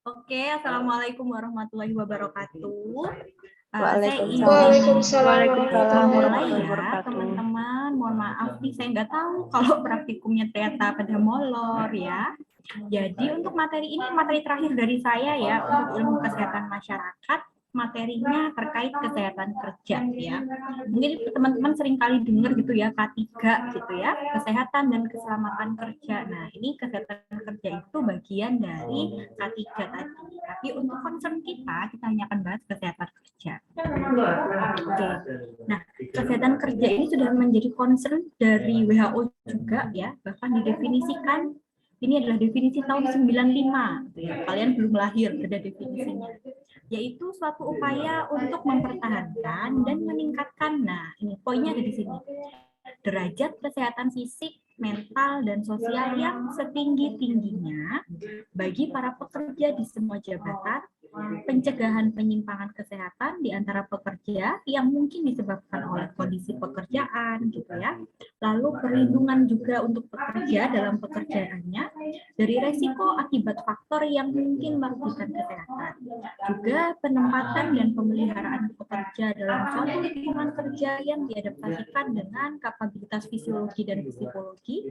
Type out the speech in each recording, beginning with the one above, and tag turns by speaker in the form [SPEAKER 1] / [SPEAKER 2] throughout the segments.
[SPEAKER 1] Oke, assalamualaikum warahmatullahi wabarakatuh.
[SPEAKER 2] Waalaikumsalam
[SPEAKER 1] Mulai ya, teman-teman. Mohon maaf nih, saya nggak tahu kalau praktikumnya ternyata pada molor ya. Jadi untuk materi ini materi terakhir dari saya ya untuk ilmu kesehatan masyarakat. Materinya terkait kesehatan kerja ya. Mungkin teman-teman sering kali dengar gitu ya K3 gitu ya, kesehatan dan keselamatan kerja. Nah, ini kesehatan kerja itu bagian dari K3 tadi. Tapi untuk concern kita hanya akan bahas kesehatan kerja. Oke. Nah, kesehatan kerja ini sudah menjadi concern dari WHO juga ya, bahkan didefinisikan. Ini adalah definisi tahun 95, ya. Kalian belum lahir, ada definisinya. Yaitu suatu upaya untuk mempertahankan dan meningkatkan, nah ini poinnya ada di sini, derajat kesehatan fisik, mental, dan sosial yang setinggi-tingginya bagi para pekerja di semua jabatan, pencegahan penyimpangan kesehatan di antara pekerja yang mungkin disebabkan oleh kondisi pekerjaan gitu ya. Lalu perlindungan juga untuk pekerja dalam pekerjaannya dari resiko akibat faktor yang mungkin merugikan kesehatan. Juga penempatan dan pemeliharaan pekerja dalam suatu lingkungan kerja yang diadaptasikan dengan kapabilitas fisiologi dan psikologi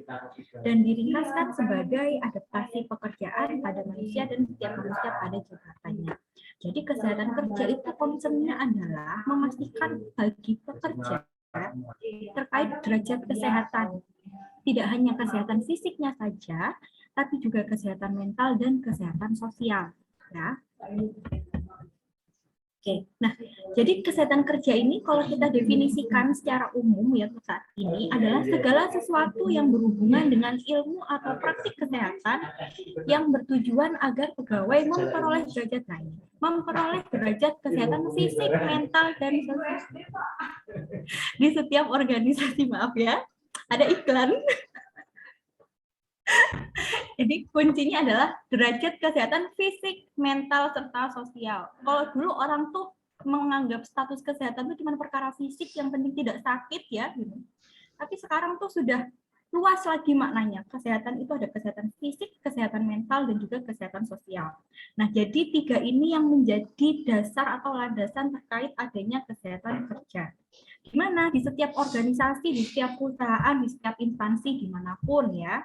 [SPEAKER 1] dan diringkaskan sebagai adaptasi pekerjaan pada manusia dan setiap manusia pada jabatannya. Jadi kesehatan kerja itu concernnya adalah memastikan bagi pekerja terkait derajat kesehatan. Tidak hanya kesehatan fisiknya saja, tapi juga kesehatan mental dan kesehatan sosial. Ya. Oke, nah jadi kesehatan kerja ini kalau kita definisikan secara umum ya saat ini adalah segala sesuatu yang berhubungan dengan ilmu atau praktik kesehatan yang bertujuan agar pegawai memperoleh derajat lain, memperoleh derajat kesehatan fisik, mental, dan sosial di setiap organisasi. Maaf ya, ada iklan. Jadi kuncinya adalah derajat kesehatan fisik, mental, serta sosial. Kalau dulu orang tuh menganggap status kesehatan itu cuma perkara fisik yang penting tidak sakit ya, gitu. Tapi sekarang tuh sudah luas lagi maknanya. Kesehatan itu ada kesehatan fisik, kesehatan mental, dan juga kesehatan sosial. Nah, jadi tiga ini yang menjadi dasar atau landasan terkait adanya kesehatan kerja. Gimana? Di setiap organisasi, di setiap perusahaan, di setiap instansi, dimanapun ya.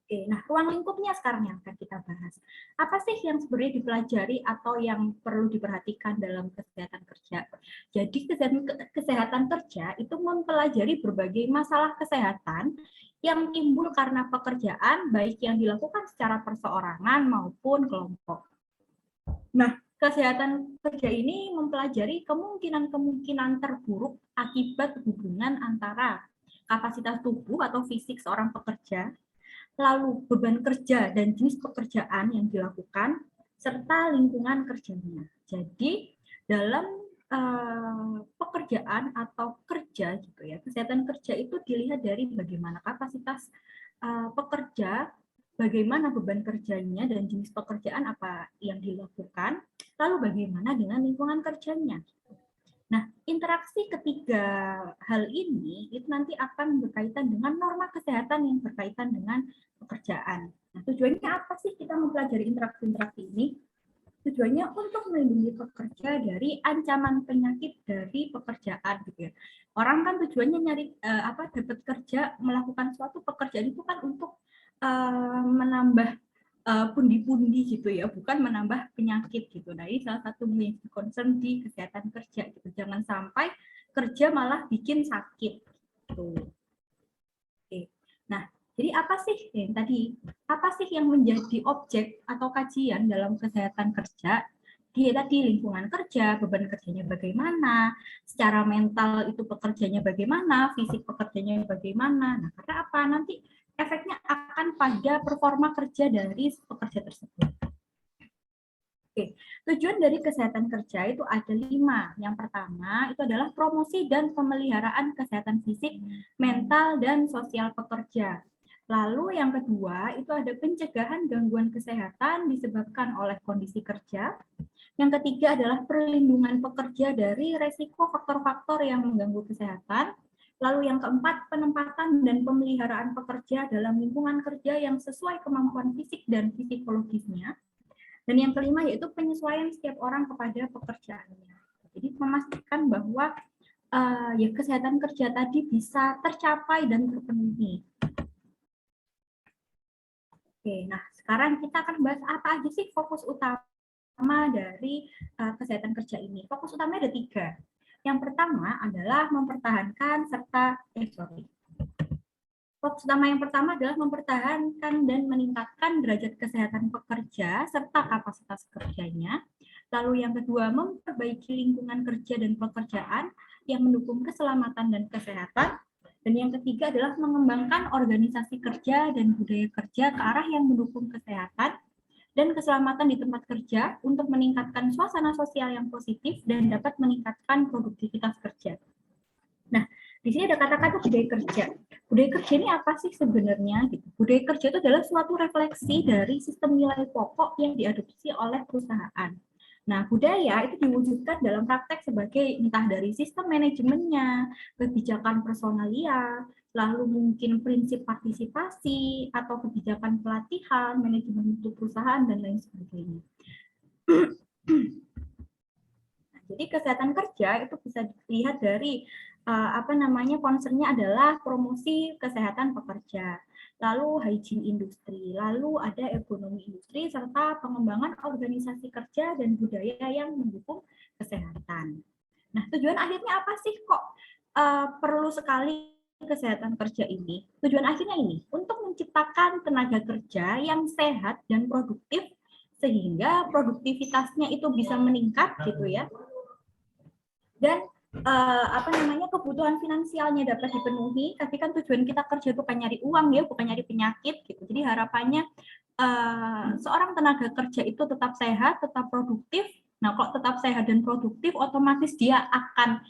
[SPEAKER 1] Oke, nah ruang lingkupnya sekarang yang akan kita bahas. Apa sih yang sebenarnya dipelajari atau yang perlu diperhatikan dalam kesehatan kerja? Jadi kesehatan kerja itu mempelajari berbagai masalah kesehatan yang timbul karena pekerjaan, baik yang dilakukan secara perseorangan maupun kelompok. Nah, kesehatan kerja ini mempelajari kemungkinan-kemungkinan terburuk akibat hubungan antara kapasitas tubuh atau fisik seorang pekerja, lalu beban kerja dan jenis pekerjaan yang dilakukan, serta lingkungan kerjanya. Jadi dalam pekerjaan atau kerja gitu ya, kesehatan kerja itu dilihat dari bagaimana kapasitas pekerja, bagaimana beban kerjanya dan jenis pekerjaan apa yang dilakukan, lalu bagaimana dengan lingkungan kerjanya. Nah, interaksi ketiga hal ini itu nanti akan berkaitan dengan norma kesehatan yang berkaitan dengan pekerjaan. Nah, tujuannya apa sih kita mempelajari interaksi-interaksi ini? Tujuannya untuk melindungi pekerja dari ancaman penyakit dari pekerjaan gitu ya. Orang kan tujuannya nyari dapat kerja, melakukan suatu pekerjaan itu kan untuk menambah pundi-pundi gitu ya, bukan menambah penyakit gitu. Nah, ini salah satu menjadi concern di kesehatan kerja gitu. Jangan sampai kerja malah bikin sakit gitu. Oke. Nah, jadi apa sih apa sih yang menjadi objek atau kajian dalam kesehatan kerja? Dia tadi lingkungan kerja, beban kerjanya bagaimana, secara mental itu pekerjanya bagaimana, fisik pekerjanya bagaimana. Nah, karena apa? Nanti efeknya akan pada performa kerja dari pekerja tersebut. Oke, tujuan dari kesehatan kerja itu ada 5. Yang pertama itu adalah promosi dan pemeliharaan kesehatan fisik, mental, dan sosial pekerja. Lalu yang kedua itu ada pencegahan gangguan kesehatan disebabkan oleh kondisi kerja. Yang ketiga adalah perlindungan pekerja dari resiko faktor-faktor yang mengganggu kesehatan. Lalu yang keempat, penempatan dan pemeliharaan pekerja dalam lingkungan kerja yang sesuai kemampuan fisik dan psikologisnya. Dan yang kelima yaitu penyesuaian setiap orang kepada pekerjaannya. Jadi memastikan bahwa ya kesehatan kerja tadi bisa tercapai dan terpenuhi. Oke, nah sekarang kita akan bahas apa aja sih fokus utama dari kesehatan kerja ini. Fokus utamanya ada 3. Yang pertama adalah mempertahankan serta fokus utama yang pertama adalah mempertahankan dan meningkatkan derajat kesehatan pekerja serta kapasitas kerjanya. Lalu yang kedua, memperbaiki lingkungan kerja dan pekerjaan yang mendukung keselamatan dan kesehatan. Dan yang ketiga adalah mengembangkan organisasi kerja dan budaya kerja ke arah yang mendukung kesehatan dan keselamatan di tempat kerja untuk meningkatkan suasana sosial yang positif dan dapat meningkatkan produktivitas kerja. Nah, di sini ada kata-kata budaya kerja. Budaya kerja ini apa sih sebenarnya? Budaya kerja itu adalah suatu refleksi dari sistem nilai pokok yang diadopsi oleh perusahaan. Nah, budaya itu diwujudkan dalam praktek sebagai entah dari sistem manajemennya, kebijakan personalia, lalu mungkin prinsip partisipasi, atau kebijakan pelatihan, manajemen mutu perusahaan, dan lain sebagainya. Jadi kesehatan kerja itu bisa dilihat dari concernnya adalah promosi kesehatan pekerja, lalu hygiene industri, lalu ada ekonomi industri serta pengembangan organisasi kerja dan budaya yang mendukung kesehatan. Nah, tujuan akhirnya apa sih kok perlu sekali kesehatan kerja ini? Tujuan akhirnya ini untuk menciptakan tenaga kerja yang sehat dan produktif sehingga produktivitasnya itu bisa meningkat gitu ya. Dan kebutuhan finansialnya dapat dipenuhi, tapi kan tujuan kita kerja bukan nyari uang ya, bukan nyari penyakit gitu. Jadi harapannya seorang tenaga kerja itu tetap sehat, tetap produktif. Nah, kalau tetap sehat dan produktif, otomatis dia akan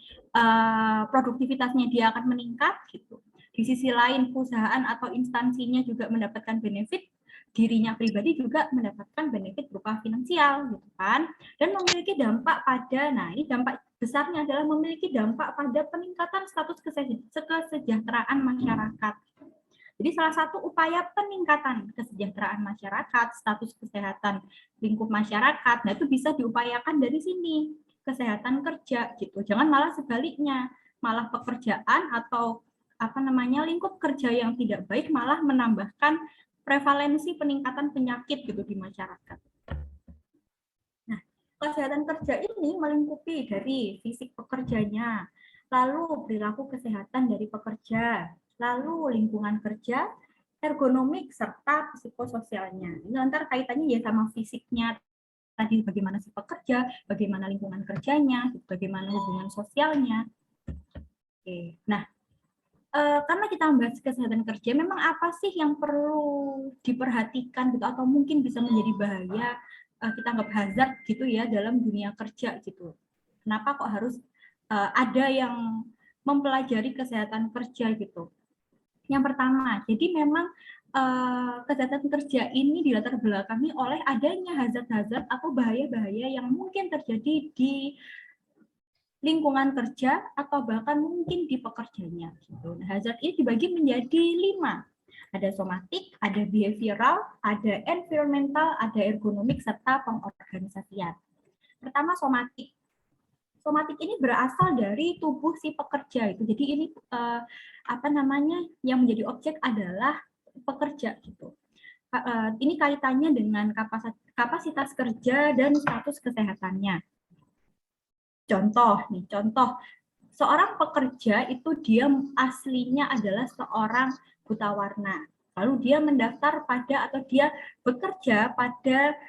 [SPEAKER 1] produktivitasnya dia akan meningkat gitu. Di sisi lain, perusahaan atau instansinya juga mendapatkan benefit, dirinya pribadi juga mendapatkan benefit berupa finansial gitu kan, dan memiliki dampak pada, nah ini dampak besarnya adalah memiliki dampak pada peningkatan status kesejahteraan masyarakat. Jadi salah satu upaya peningkatan kesejahteraan masyarakat, status kesehatan lingkup masyarakat, nah itu bisa diupayakan dari sini, kesehatan kerja gitu. Jangan malah sebaliknya, malah pekerjaan atau lingkup kerja yang tidak baik malah menambahkan prevalensi peningkatan penyakit gitu di masyarakat. Nah, kesehatan kerja ini melingkupi dari fisik pekerjanya, lalu perilaku kesehatan dari pekerja, lalu lingkungan kerja, ergonomik, serta psikososialnya. Ini antar kaitannya ya sama fisiknya, tadi bagaimana si pekerja, bagaimana lingkungan kerjanya, bagaimana hubungan sosialnya. Oke, nah karena kita membahas kesehatan kerja, memang apa sih yang perlu diperhatikan gitu atau mungkin bisa menjadi bahaya kita anggap hazard gitu ya dalam dunia kerja gitu. Kenapa kok harus ada yang mempelajari kesehatan kerja gitu? Yang pertama, jadi memang kesehatan kerja ini dilatar belakangi oleh adanya hazard-hazard atau bahaya-bahaya yang mungkin terjadi di lingkungan kerja atau bahkan mungkin di pekerjanya. Gitu. Nah, hazard ini dibagi menjadi 5. Ada somatik, ada behavioral, ada environmental, ada ergonomik, serta pengorganisasian. Pertama, somatik. Somatik ini berasal dari tubuh si pekerja itu. Jadi ini yang menjadi objek adalah pekerja gitu. Ini kaitannya dengan kapasitas kerja dan status kesehatannya. Contoh, seorang pekerja itu dia aslinya adalah seorang buta warna. Lalu dia mendaftar pada atau dia bekerja pada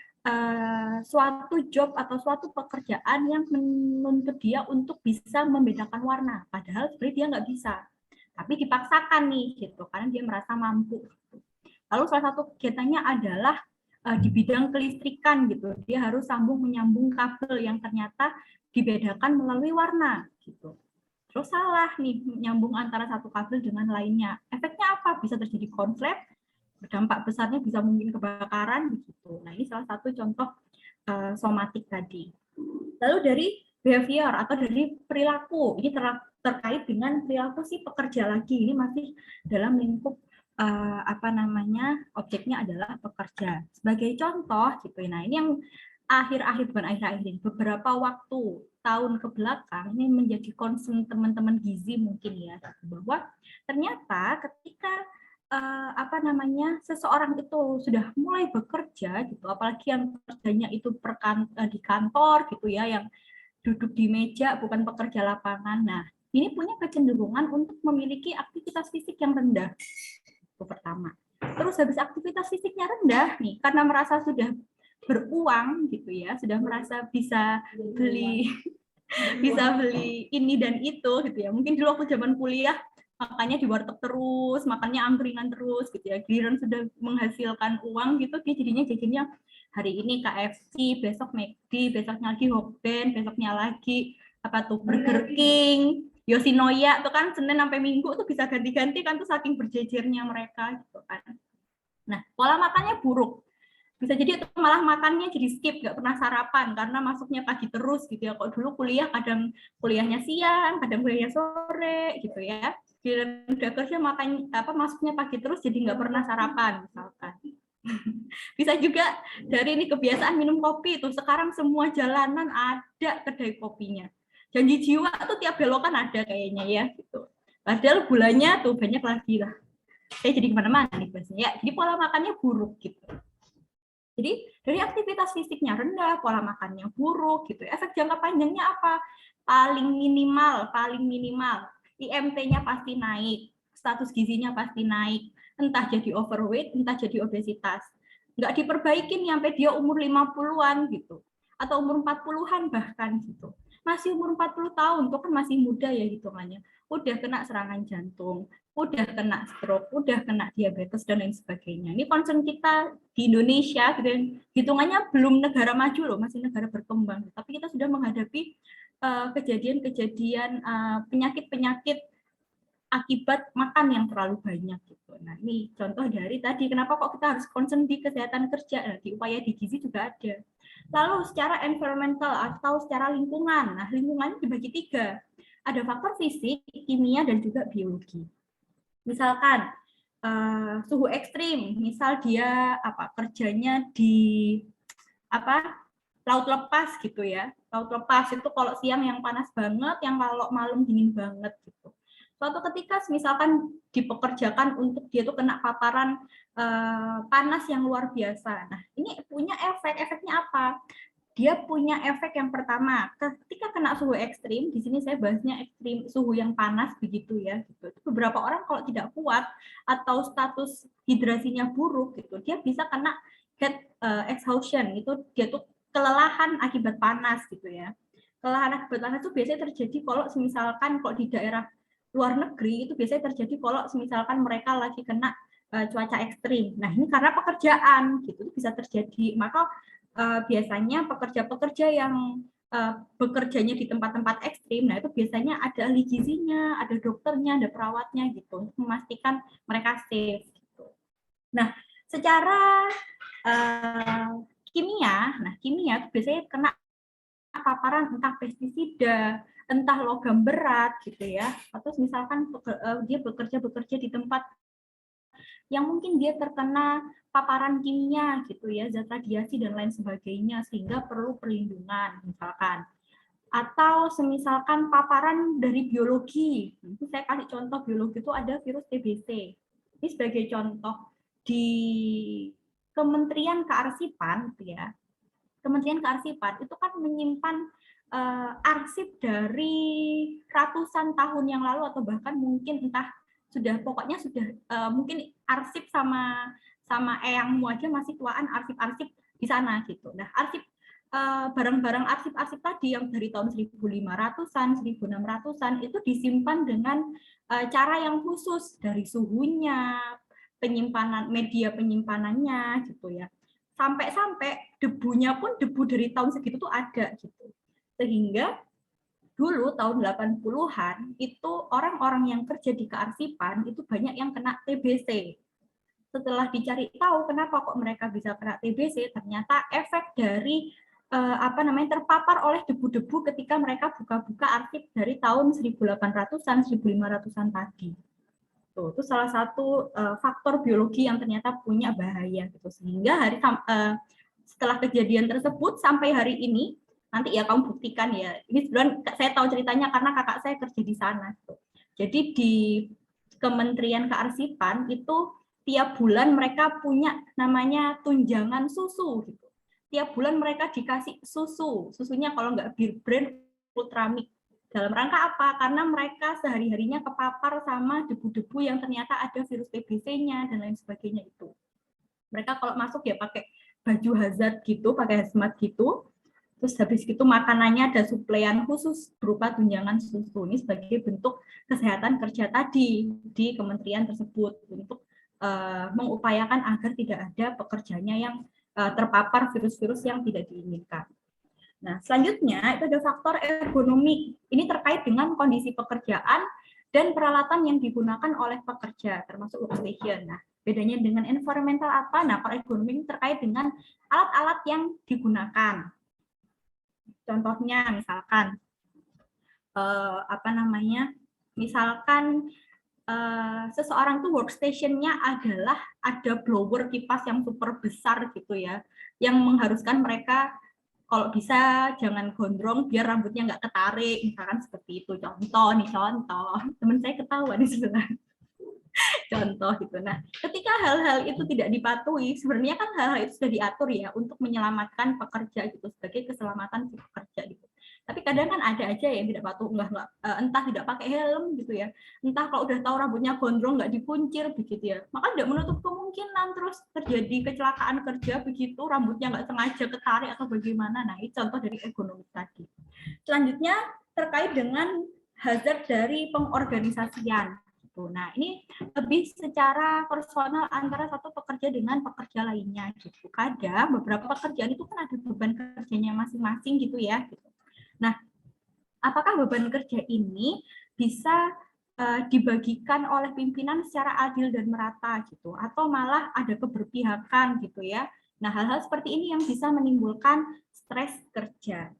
[SPEAKER 1] suatu job atau suatu pekerjaan yang menuntut dia untuk bisa membedakan warna. Padahal sebenarnya dia nggak bisa. Tapi dipaksakan nih, gitu, karena dia merasa mampu. Lalu salah satu kegiatannya adalah di bidang kelistrikan gitu. Dia harus menyambung kabel yang ternyata dibedakan melalui warna gitu. Terus salah nih nyambung antara satu kabel dengan lainnya. Efeknya apa? Bisa terjadi konslet, berdampak besarnya bisa mungkin kebakaran begitu. Nah, ini salah satu contoh somatik tadi. Lalu dari behavior atau dari perilaku, ini terkait dengan perilaku si pekerja lagi. Ini masih dalam lingkup objeknya adalah pekerja. Sebagai contoh gitu. Nah, ini yang akhir-akhir ini beberapa waktu tahun ke belakang ini menjadi concern teman-teman gizi mungkin ya, bahwa ternyata ketika seseorang itu sudah mulai bekerja gitu, apalagi yang kerjanya itu di kantor gitu ya, yang duduk di meja bukan pekerja lapangan. Nah, ini punya kecenderungan untuk memiliki aktivitas fisik yang rendah. Itu pertama. Terus habis aktivitas fisiknya rendah nih, karena merasa sudah beruang gitu ya, sudah merasa bisa beli ini dan itu gitu ya. Mungkin dulu waktu zaman kuliah makannya di warteg terus, makannya angkringan terus gitu ya. Giliran sudah menghasilkan uang gitu, dia jadinya jajannya hari ini KFC, besok McD, besoknya lagi Hokben, besoknya lagi Burger King, Yoshinoya tuh kan Senin sampai Minggu tuh bisa ganti-ganti kan tuh saking berjejernya mereka gitu kan. Nah, pola makannya buruk. Bisa jadi itu malah makannya jadi skip, nggak pernah sarapan karena masuknya pagi terus gitu ya. Kok dulu kuliah kadang kuliahnya siang, kadang kuliahnya sore gitu ya. Giliran udah kerja masuknya pagi terus jadi nggak pernah sarapan misalkan. Bisa juga dari ini kebiasaan minum kopi tuh, sekarang semua jalanan ada kedai kopinya. Janji jiwa tuh tiap belokan ada kayaknya ya gitu. Padahal gulanya tuh banyak lagi lah. Kayak jadi kemana-mana nih bahasanya ya. Jadi pola makannya buruk gitu. Jadi dari aktivitas fisiknya rendah, pola makannya buruk gitu. Efek jangka panjangnya apa? Paling minimal IMT-nya pasti naik, status gizinya pasti naik, entah jadi overweight, entah jadi obesitas. Nggak diperbaikin sampai dia umur 50-an gitu. Atau umur 40-an bahkan gitu. Masih umur 40 tahun, itu kan masih muda ya hitungannya. Udah kena serangan jantung, udah kena stroke, udah kena diabetes dan lain sebagainya. Ini concern kita di Indonesia, gitu, hitungannya belum negara maju loh, masih negara berkembang. Tapi kita sudah menghadapi kejadian-kejadian penyakit-penyakit akibat makan yang terlalu banyak gitu. Nah, ini contoh dari tadi kenapa kok kita harus concern di kesehatan kerja. Nah, di upaya di gizi juga ada. Lalu secara environmental atau secara lingkungan. Nah, lingkungannya dibagi 3. Ada faktor fisik, kimia, dan juga biologi. Misalkan suhu ekstrim, misal dia kerjanya di laut lepas gitu ya. Laut lepas itu kalau siang yang panas banget, yang kalau malam dingin banget gitu. Suatu ketika misalkan dipekerjakan untuk dia tuh kena paparan panas yang luar biasa. Nah, ini punya efeknya apa? Dia punya efek yang pertama, ketika kena suhu ekstrim, di sini saya bahasnya ekstrim suhu yang panas begitu ya. Gitu. Beberapa orang kalau tidak kuat atau status hidrasinya buruk gitu, dia bisa kena heat exhaustion, itu dia tuh kelelahan akibat panas gitu ya. Kelelahan akibat panas itu biasanya terjadi kalau misalkan di daerah luar negeri itu biasanya terjadi kalau misalkan mereka lagi kena cuaca ekstrim. Nah, ini karena pekerjaan gitu bisa terjadi. Maka biasanya pekerja-pekerja yang bekerjanya di tempat-tempat ekstrim, nah itu biasanya ada ahli gizinya, ada dokternya, ada perawatnya gitu untuk memastikan mereka safe. Gitu. Nah, secara kimia itu biasanya kena paparan entah pestisida, entah logam berat gitu ya, atau misalkan dia bekerja di tempat yang mungkin dia terkena paparan kimia gitu ya, zat radiasi dan lain sebagainya sehingga perlu perlindungan misalkan. Atau semisalkan paparan dari biologi. Itu saya kasih contoh biologi itu ada virus TBC. Ini sebagai contoh di Kementerian Kearsipan gitu ya. Kementerian Kearsipan itu kan menyimpan arsip dari ratusan tahun yang lalu atau bahkan mungkin entah pokoknya sudah mungkin arsip sama eyangmu aja masih tuaan arsip-arsip di sana gitu. Nah, arsip barang-barang arsip-arsip tadi yang dari tahun 1500-an, 1600-an itu disimpan dengan cara yang khusus dari suhunya, penyimpanan media penyimpanannya gitu ya. sampai-sampai debunya pun debu dari tahun segitu tuh ada gitu. Sehingga dulu tahun 80-an itu orang-orang yang kerja di kearsipan itu banyak yang kena TBC. Setelah dicari tahu kenapa kok mereka bisa kena TBC, ternyata efek dari terpapar oleh debu-debu ketika mereka buka-buka arsip dari tahun 1800-an, 1500-an tadi. Itu salah satu faktor biologi yang ternyata punya bahaya gitu. Sehingga setelah kejadian tersebut sampai hari ini, nanti ya kamu buktikan ya. Ini sebenarnya saya tahu ceritanya karena kakak saya kerja di sana. Jadi di Kementerian Kearsipan itu tiap bulan mereka punya namanya tunjangan susu gitu. Tiap bulan mereka dikasih susu. Susunya kalau nggak Bir Brand, Ultramik. Dalam rangka apa? Karena mereka sehari-harinya kepapar sama debu-debu yang ternyata ada virus TBC-nya dan lain sebagainya itu. Mereka kalau masuk ya pakai baju hazard gitu, pakai hazmat gitu. Terus habis itu makanannya ada suplaian khusus berupa tunjangan susu. Ini sebagai bentuk kesehatan kerja tadi di kementerian tersebut untuk mengupayakan agar tidak ada pekerjanya yang terpapar virus-virus yang tidak diinginkan. Nah, selanjutnya itu ada faktor ergonomi. Ini terkait dengan kondisi pekerjaan dan peralatan yang digunakan oleh pekerja, termasuk workstation. Nah, bedanya dengan environmental apa? Nah, kalau ergonomi terkait dengan alat-alat yang digunakan. Contohnya, misalkan seseorang tuh workstation-nya adalah ada blower kipas yang super besar gitu ya, yang mengharuskan mereka kalau bisa jangan gondrong biar rambutnya nggak ketarik, misalkan seperti itu. Contoh, teman saya ketawa di sebelah. Contoh gitu. Nah, ketika hal-hal itu tidak dipatuhi, sebenarnya kan hal-hal itu sudah diatur ya untuk menyelamatkan pekerja gitu, sebagai keselamatan si pekerja gitu. Tapi kadang kan ada aja yang tidak patuh, entah tidak pakai helm gitu ya, entah kalau udah tahu rambutnya gondrong nggak dipuncir begitu ya, maka tidak menutup kemungkinan terus terjadi kecelakaan kerja begitu, rambutnya nggak sengaja ketarik atau bagaimana. Nah, ini contoh dari ergonomi tadi. Selanjutnya terkait dengan hazard dari pengorganisasian. Nah, ini lebih secara personal antara satu pekerja dengan pekerja lainnya gitu. Kadang beberapa pekerjaan itu kan ada beban kerjanya masing-masing gitu ya. Nah, apakah beban kerja ini bisa dibagikan oleh pimpinan secara adil dan merata gitu, atau malah ada keberpihakan gitu ya. Nah, hal-hal seperti ini yang bisa menimbulkan stres kerja.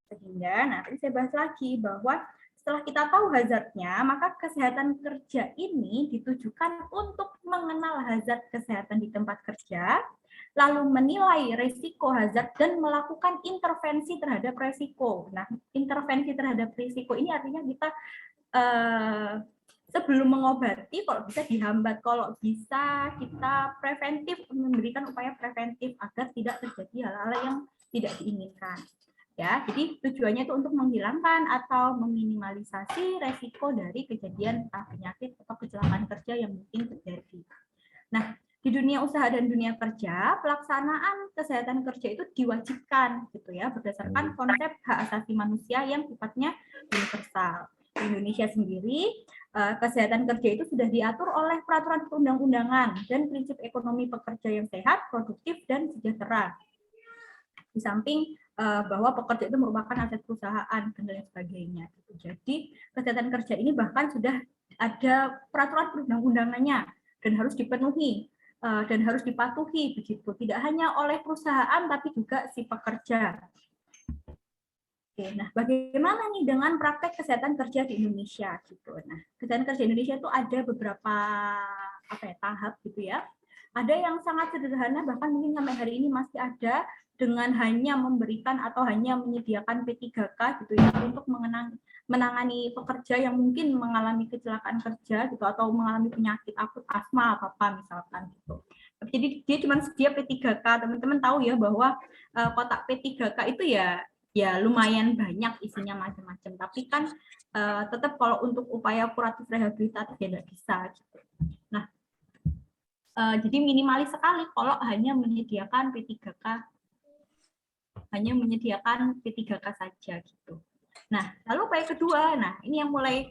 [SPEAKER 1] Sehingga, nah tadi saya bahas lagi bahwa setelah kita tahu hazardnya, maka kesehatan kerja ini ditujukan untuk mengenal hazard kesehatan di tempat kerja, lalu menilai risiko hazard dan melakukan intervensi terhadap risiko. Nah, intervensi terhadap risiko ini artinya kita sebelum mengobati, kalau bisa dihambat, kalau bisa kita preventif, memberikan upaya preventif agar tidak terjadi hal-hal yang tidak diinginkan. Ya, jadi tujuannya itu untuk menghilangkan atau meminimalisasi resiko dari kejadian penyakit atau kecelakaan kerja yang mungkin terjadi. Nah, di dunia usaha dan dunia kerja, pelaksanaan kesehatan kerja itu diwajibkan gitu ya, berdasarkan konsep hak asasi manusia yang sifatnya universal. Di Indonesia sendiri, kesehatan kerja itu sudah diatur oleh peraturan perundang-undangan dan prinsip ekonomi pekerja yang sehat, produktif, dan sejahtera. Di samping bahwa pekerja itu merupakan aset perusahaan dan lain sebagainya. Jadi kesehatan kerja ini bahkan sudah ada peraturan perundang-undangannya dan harus dipenuhi dan harus dipatuhi begitu. Tidak hanya oleh perusahaan tapi juga si pekerja. Oke, nah bagaimana nih dengan praktek kesehatan kerja di Indonesia gitu. Nah, kesehatan kerja Indonesia itu ada beberapa tahap gitu ya. Ada yang sangat sederhana, bahkan mungkin sampai hari ini masih ada, dengan hanya memberikan atau hanya menyediakan P3K gitu ya untuk menangani pekerja yang mungkin mengalami kecelakaan kerja gitu atau mengalami penyakit akut asma apa misalkan gitu. Jadi dia cuma sedia P3K. Teman-teman tahu ya bahwa kotak P3K itu ya lumayan banyak isinya macam-macam. Tapi kan tetap kalau untuk upaya kuratif rehabilitatif ya nggak bisa gitu. Nah, jadi minimalis sekali kalau hanya menyediakan P3K saja gitu. Nah, lalu upaya kedua, nah ini yang mulai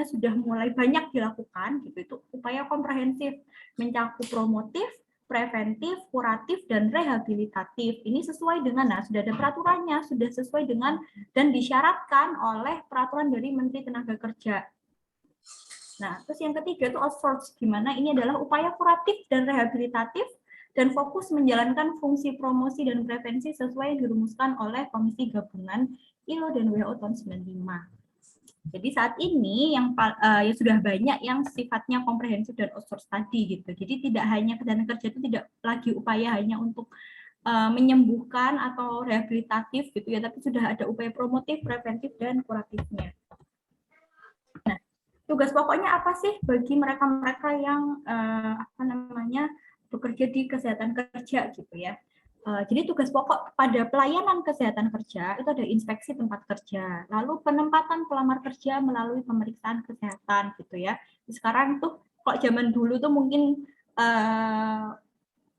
[SPEAKER 1] sudah mulai banyak dilakukan gitu, itu upaya komprehensif, mencakup promotif, preventif, kuratif, dan rehabilitatif. Ini sesuai dengan, sudah ada peraturannya, sudah sesuai dengan dan disyaratkan oleh peraturan dari Menteri Tenaga Kerja. Nah, terus yang ketiga itu outsource, di mana ini adalah upaya kuratif dan rehabilitatif dan fokus menjalankan fungsi promosi dan prevensi sesuai yang dirumuskan oleh Komisi Gabungan ILO dan WHO tahun 95. Jadi saat ini yang ya sudah banyak yang sifatnya komprehensif dan outsource tadi gitu. Jadi tidak hanya kesehatan kerja itu tidak lagi upaya hanya untuk menyembuhkan atau rehabilitatif gitu ya, tapi sudah ada upaya promotif, preventif, dan kuratifnya. Nah, tugas pokoknya apa sih bagi mereka-mereka yang bekerja di kesehatan kerja gitu ya? Jadi tugas pokok pada pelayanan kesehatan kerja itu ada inspeksi tempat kerja, lalu penempatan pelamar kerja melalui pemeriksaan kesehatan gitu ya. Sekarang tuh kok zaman dulu tuh mungkin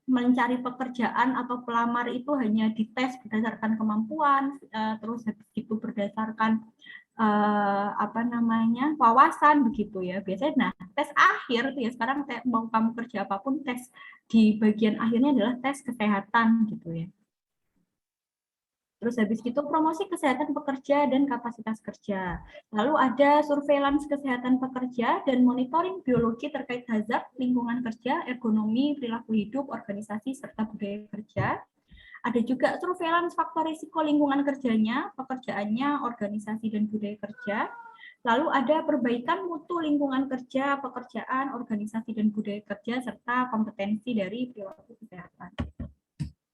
[SPEAKER 1] mencari pekerjaan atau pelamar itu hanya dites berdasarkan kemampuan, terus habis itu berdasarkan wawasan begitu ya biasanya. Nah, tes akhir tuh ya sekarang mau kamu kerja apapun, tes di bagian akhirnya adalah tes kesehatan gitu ya. Terus habis itu promosi kesehatan pekerja dan kapasitas kerja. Lalu ada surveillance kesehatan pekerja dan monitoring biologi terkait hazard lingkungan kerja, ergonomi, perilaku hidup, organisasi serta budaya kerja. Ada juga surveillance faktor risiko lingkungan kerjanya, pekerjaannya, organisasi dan budaya kerja. Lalu ada perbaikan mutu lingkungan kerja, pekerjaan, organisasi dan budaya kerja serta kompetensi dari perilaku kesehatan.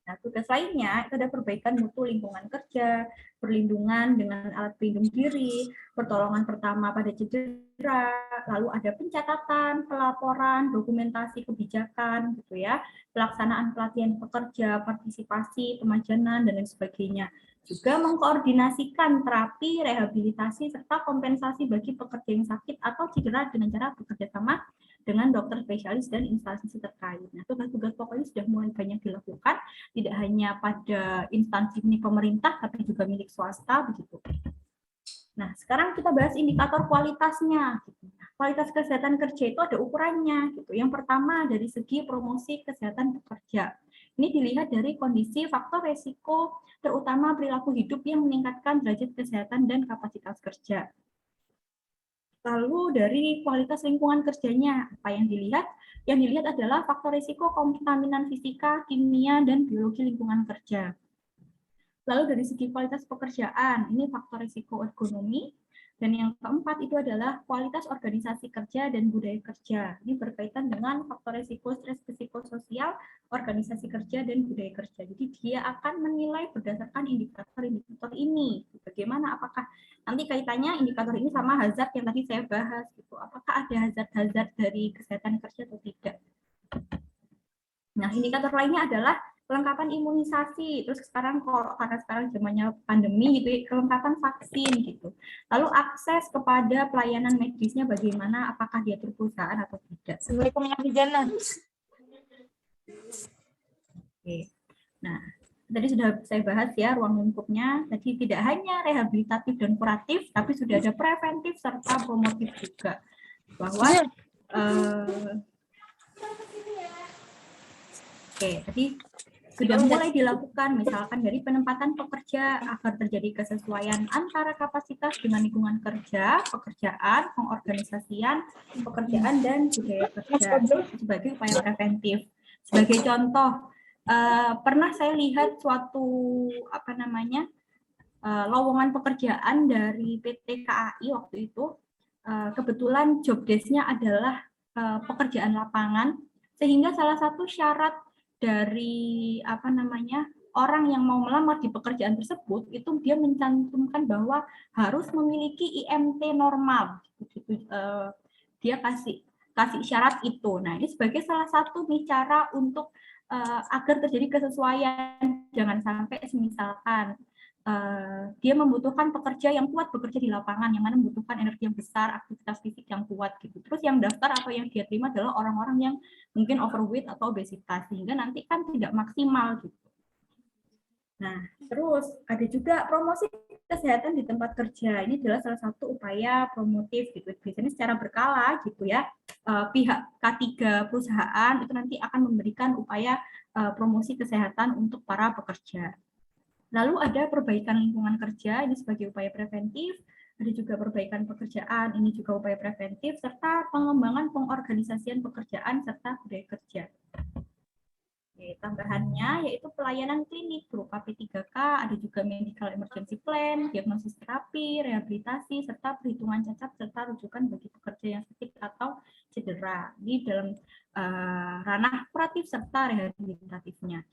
[SPEAKER 1] Nah, tugas lainnya itu ada perbaikan mutu lingkungan kerja, perlindungan dengan alat pelindung diri, pertolongan pertama pada cedera, lalu ada pencatatan, pelaporan, dokumentasi kebijakan, gitu ya, pelaksanaan pelatihan pekerja, partisipasi, pemajanan, dan lain sebagainya. Juga mengkoordinasikan terapi, rehabilitasi, serta kompensasi bagi pekerja yang sakit atau cedera dengan cara bekerja sama dengan dokter spesialis dan instansi terkait. Nah, tugas-tugas pokoknya sudah mulai banyak dilakukan, tidak hanya pada instansi milik pemerintah, tapi juga milik swasta, begitu. Nah, sekarang kita bahas indikator kualitasnya. Kualitas kesehatan kerja itu ada ukurannya. Gitu. Yang pertama dari segi promosi kesehatan pekerja. Ini dilihat dari kondisi faktor resiko, terutama perilaku hidup yang meningkatkan derajat kesehatan dan kapasitas kerja. Lalu dari kualitas lingkungan kerjanya, apa yang dilihat? Yang dilihat adalah faktor risiko kontaminan fisika, kimia, dan biologi lingkungan kerja. Lalu dari segi kualitas pekerjaan, ini faktor risiko ergonomi. Dan yang keempat itu adalah kualitas organisasi kerja dan budaya kerja. Ini berkaitan dengan faktor risiko stres psikososial, organisasi kerja, dan budaya kerja. Jadi dia akan menilai berdasarkan indikator-indikator ini. Bagaimana, apakah nanti kaitannya indikator ini sama hazard yang tadi saya bahas. Gitu. Apakah ada hazard-hazard dari kesehatan kerja atau tidak. Nah, indikator lainnya adalah kelengkapan imunisasi, terus sekarang karena sekarang zamannya pandemi gitu, kelengkapan vaksin gitu. Lalu akses kepada pelayanan medisnya bagaimana, apakah dia perusahaan atau tidak.
[SPEAKER 2] Assalamualaikum ya Bijana.
[SPEAKER 1] Oke. Nah, tadi sudah saya bahas ya ruang lingkupnya. Tadi tidak hanya rehabilitatif dan kuratif, tapi sudah ada preventif serta promotif juga. Bahwa tadi sudah mulai dilakukan, misalkan dari penempatan pekerja agar terjadi kesesuaian antara kapasitas dengan lingkungan kerja, pekerjaan, pengorganisasian, pekerjaan, dan budaya kerja sebagai upaya preventif. Sebagai contoh, pernah saya lihat suatu lowongan pekerjaan dari PT KAI waktu itu, kebetulan job desk-nya adalah pekerjaan lapangan, sehingga salah satu syarat dari orang yang mau melamar di pekerjaan tersebut itu dia mencantumkan bahwa harus memiliki IMT normal. Dia kasih syarat itu. Nah, ini sebagai salah satu cara untuk agar terjadi kesesuaian. Jangan sampai misalkan dia membutuhkan pekerja yang kuat bekerja di lapangan, yang mana membutuhkan energi yang besar, aktivitas fisik yang kuat gitu. Terus yang daftar atau yang dia terima adalah orang-orang yang mungkin overweight atau obesitas, sehingga nanti kan tidak maksimal gitu. Nah, terus ada juga promosi kesehatan di tempat kerja. Ini adalah salah satu upaya promotif gitu. Biasanya secara berkala gitu ya. Pihak K3 perusahaan itu nanti akan memberikan upaya promosi kesehatan untuk para pekerja. Lalu ada perbaikan lingkungan kerja, ini sebagai upaya preventif. Ada juga perbaikan pekerjaan, ini juga upaya preventif, serta pengembangan pengorganisasian pekerjaan serta budaya kerja. Tambahannya yaitu pelayanan klinik berupa P3K, ada juga medical emergency plan, diagnosis terapi, rehabilitasi, serta perhitungan cacat serta rujukan bagi pekerja yang sakit atau cedera di dalam ranah kuratif serta rehabilitatifnya.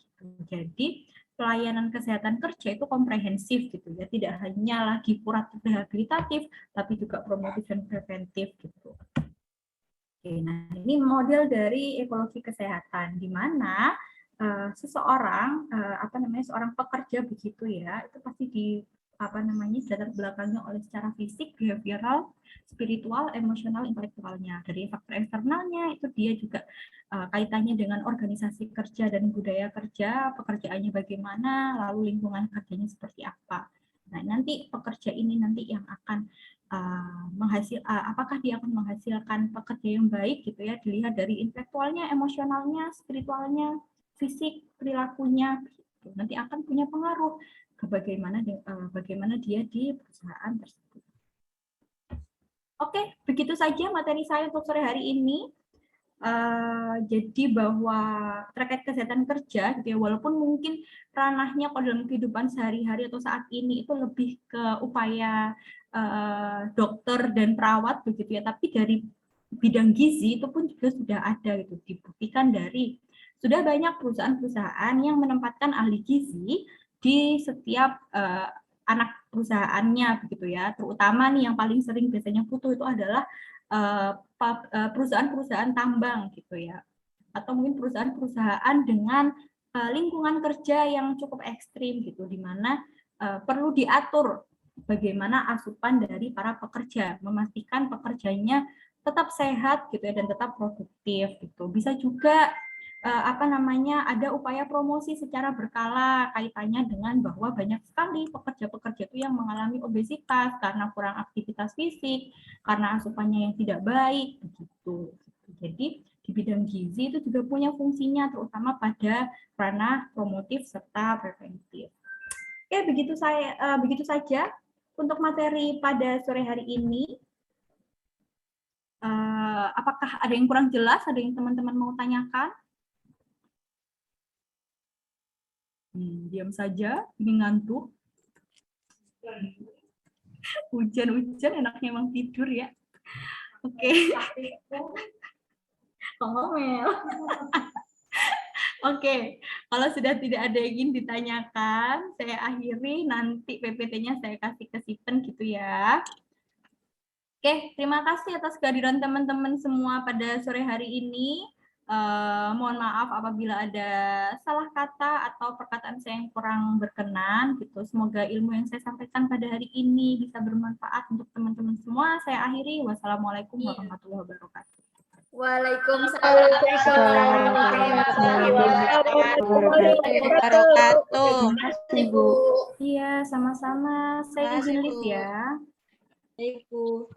[SPEAKER 1] Jadi pelayanan kesehatan kerja itu komprehensif gitu ya, tidak hanya lagi kuratif rehabilitatif, tapi juga promotif dan preventif gitu. Oke, nah ini model dari ekologi kesehatan di mana seseorang seorang pekerja begitu ya, itu pasti di latar belakangnya oleh secara fisik, behavioral, spiritual, emosional, intelektualnya. Dari faktor eksternalnya itu dia juga kaitannya dengan organisasi kerja dan budaya kerja, pekerjaannya bagaimana, lalu lingkungan kerjanya seperti apa. Nah, nanti pekerja ini nanti yang akan apakah dia akan menghasilkan pekerja yang baik gitu ya, dilihat dari intelektualnya, emosionalnya, spiritualnya, fisik, perilakunya, gitu. Nanti akan punya pengaruh ke bagaimana dia di perusahaan tersebut. Oke, begitu saja materi saya untuk sore hari ini. Jadi bahwa terkait kesehatan kerja, gitu ya, walaupun mungkin ranahnya kalau dalam kehidupan sehari-hari atau saat ini itu lebih ke upaya dokter dan perawat begitu ya, tapi dari bidang gizi itu pun juga sudah ada gitu, dibuktikan dari sudah banyak perusahaan-perusahaan yang menempatkan ahli gizi di setiap anak perusahaannya begitu ya, terutama nih yang paling sering biasanya butuh itu adalah perusahaan-perusahaan tambang gitu ya, atau mungkin perusahaan-perusahaan dengan lingkungan kerja yang cukup ekstrim gitu, di mana perlu diatur bagaimana asupan dari para pekerja, memastikan pekerjanya tetap sehat gitu ya dan tetap produktif gitu. Bisa juga ada upaya promosi secara berkala kaitannya dengan bahwa banyak sekali pekerja-pekerja itu yang mengalami obesitas karena kurang aktivitas fisik, karena asupannya yang tidak baik begitu. Jadi di bidang gizi itu juga punya fungsinya terutama pada ranah promotif serta preventif. Oke, begitu saja untuk materi pada sore hari ini. Apakah ada yang kurang jelas? Ada yang teman-teman mau tanyakan? Diam saja, ini ngantuk. Hujan-hujan enaknya emang tidur ya. Oke. Ngomel. Oke, kalau sudah tidak ada yang ingin ditanyakan, saya akhiri, nanti PPT-nya saya kasih ke Sipen gitu ya. Oke, terima kasih atas kehadiran teman-teman semua pada sore hari ini. Mohon maaf apabila ada salah kata atau perkataan saya yang kurang berkenan gitu. Semoga ilmu yang saya sampaikan pada hari ini bisa bermanfaat untuk teman-teman semua. Saya akhiri. Wassalamualaikum warahmatullahi wabarakatuh.
[SPEAKER 2] Waalaikumsalam warahmatullahi wabarakatuh.
[SPEAKER 1] Ibu. Iya, sama-sama. Saya izin lift ya.
[SPEAKER 2] Ibu.